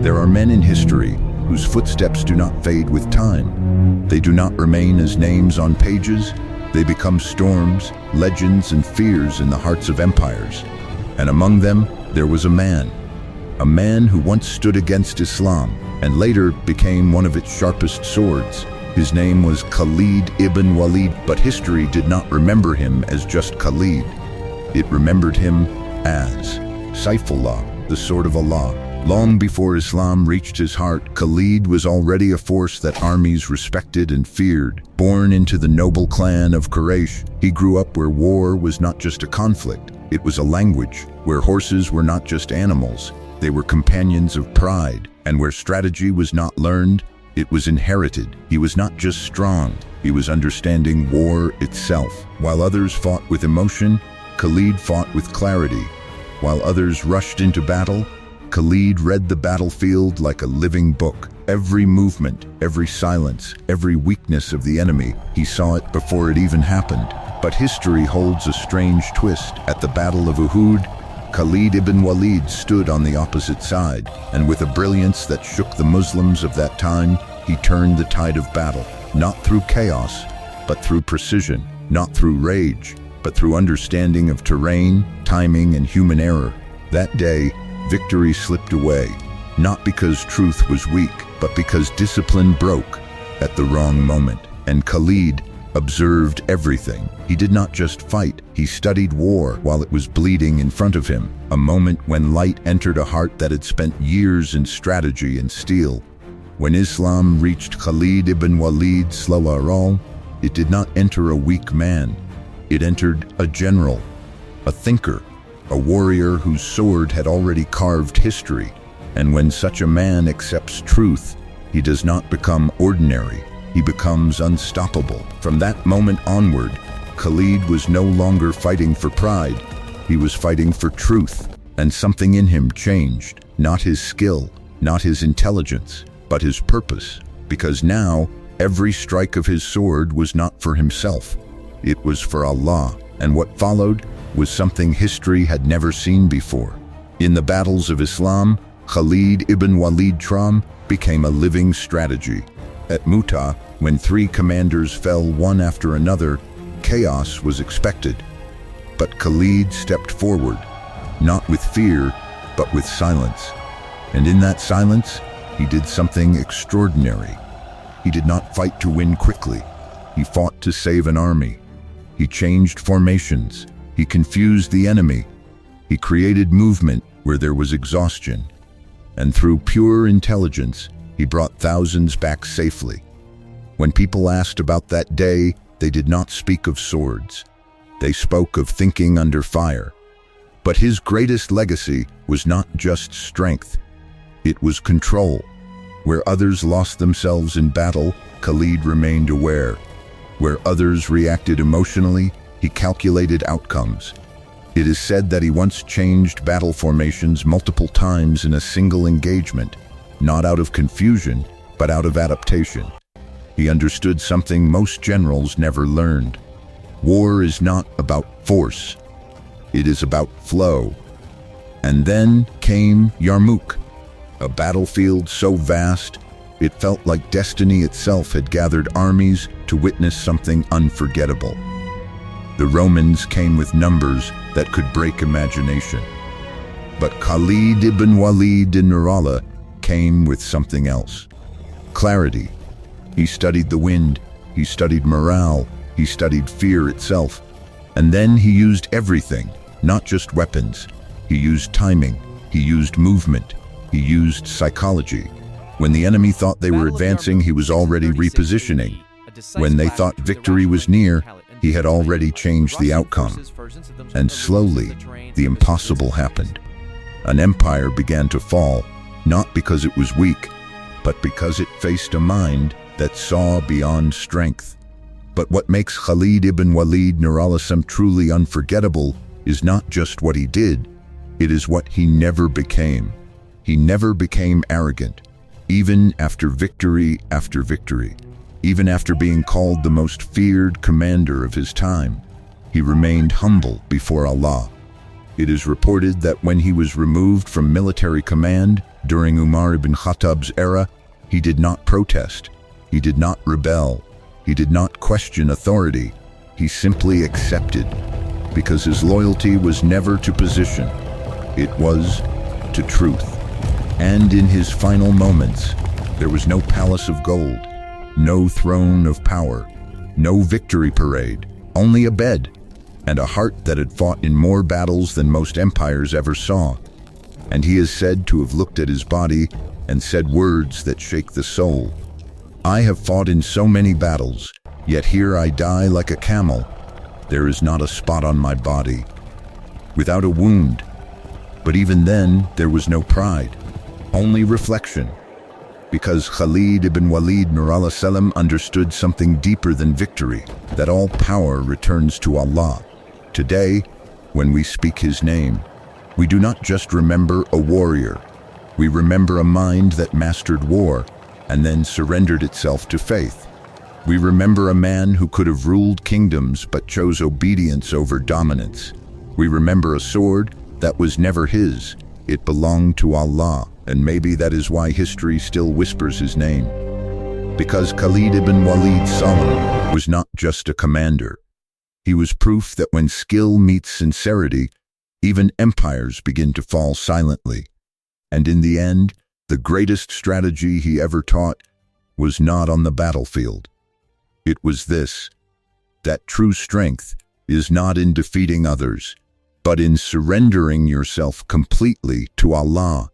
There are men in history whose footsteps do not fade with time. They do not remain as names on pages. They become storms, legends, and fears in the hearts of empires. And among them, there was a man who once stood against Islam and later became one of its sharpest swords. His name was Khalid ibn Walid, but history did not remember him as just Khalid. It remembered him as Saifullah, the sword of Allah. Long before Islam reached his heart, Khalid was already a force that armies respected and feared. Born into the noble clan of Quraysh, he grew up where war was not just a conflict, it was a language, where horses were not just animals, they were companions of pride, and where strategy was not learned, it was inherited. He was not just strong, he was understanding war itself. While others fought with emotion, Khalid fought with clarity. While others rushed into battle, Khalid read the battlefield like a living book. Every movement, every silence, every weakness of the enemy, he saw it before it even happened. But history holds a strange twist. At the Battle of Uhud, Khalid ibn Walid stood on the opposite side, and with a brilliance that shook the Muslims of that time, he turned the tide of battle, not through chaos, but through precision, not through rage, but through understanding of terrain, timing, and human error. That day, victory slipped away, not because truth was weak, but because discipline broke at the wrong moment. And Khalid observed everything. He did not just fight, he studied war while it was bleeding in front of him, a moment when light entered a heart that had spent years in strategy and steel. When Islam reached Khalid ibn Walid Slawar, it did not enter a weak man. It entered a general, a thinker, a warrior whose sword had already carved history. And when such a man accepts truth, he does not become ordinary, he becomes unstoppable. From that moment onward, Khalid was no longer fighting for pride, he was fighting for truth. And something in him changed, not his skill, not his intelligence, but his purpose. Because now, every strike of his sword was not for himself, it was for Allah. And what followed was something history had never seen before. In the battles of Islam, Khalid ibn Walid became a living strategy. At Mu'tah, when 3 commanders fell one after another, chaos was expected. But Khalid stepped forward, not with fear, but with silence. And in that silence, he did something extraordinary. He did not fight to win quickly. He fought to save an army. He changed formations. He confused the enemy. He created movement where there was exhaustion. And through pure intelligence, he brought thousands back safely. When people asked about that day, they did not speak of swords. They spoke of thinking under fire. But his greatest legacy was not just strength. It was control. Where others lost themselves in battle, Khalid remained aware. Where others reacted emotionally, he calculated outcomes. It is said that he once changed battle formations multiple times in a single engagement, not out of confusion, but out of adaptation. He understood something most generals never learned. War is not about force. It is about flow. And then came Yarmouk, a battlefield so vast, it felt like destiny itself had gathered armies to witness something unforgettable. The Romans came with numbers that could break imagination. But Khalid ibn Walid Nurallah came with something else. Clarity. He studied the wind, he studied morale, he studied fear itself. And then he used everything, not just weapons. He used timing, he used movement, he used psychology. When the enemy thought they were advancing, he was already repositioning. When they thought victory was near, he had already changed the outcome. And slowly, the impossible happened. An empire began to fall, not because it was weak, but because it faced a mind that saw beyond strength. But what makes Khalid ibn Walid Nurallah truly unforgettable is not just what he did, it is what he never became. He never became arrogant, even after victory after victory. Even after being called the most feared commander of his time, he remained humble before Allah. It is reported that when he was removed from military command, During Umar ibn Khattab's era, he did not protest, he did not rebel, he did not question authority, he simply accepted, because his loyalty was never to position, it was to truth. And in his final moments, there was no palace of gold, no throne of power, no victory parade, only a bed, and a heart that had fought in more battles than most empires ever saw. And he is said to have looked at his body and said words that shake the soul. I have fought in so many battles, yet here I die like a camel. There is not a spot on my body, without a wound. But even then, there was no pride, only reflection. Because Khalid ibn Walid Nur Allah Salam understood something deeper than victory, that all power returns to Allah. Today, when we speak his name, we do not just remember a warrior, we remember a mind that mastered war and then surrendered itself to faith. We remember a man who could have ruled kingdoms but chose obedience over dominance. We remember a sword that was never his, it belonged to Allah, and maybe that is why history still whispers his name. Because Khalid ibn Walid Salam was not just a commander. He was proof that when skill meets sincerity, even empires begin to fall silently. And in the end, the greatest strategy he ever taught was not on the battlefield. It was this, that true strength is not in defeating others, but in surrendering yourself completely to Allah.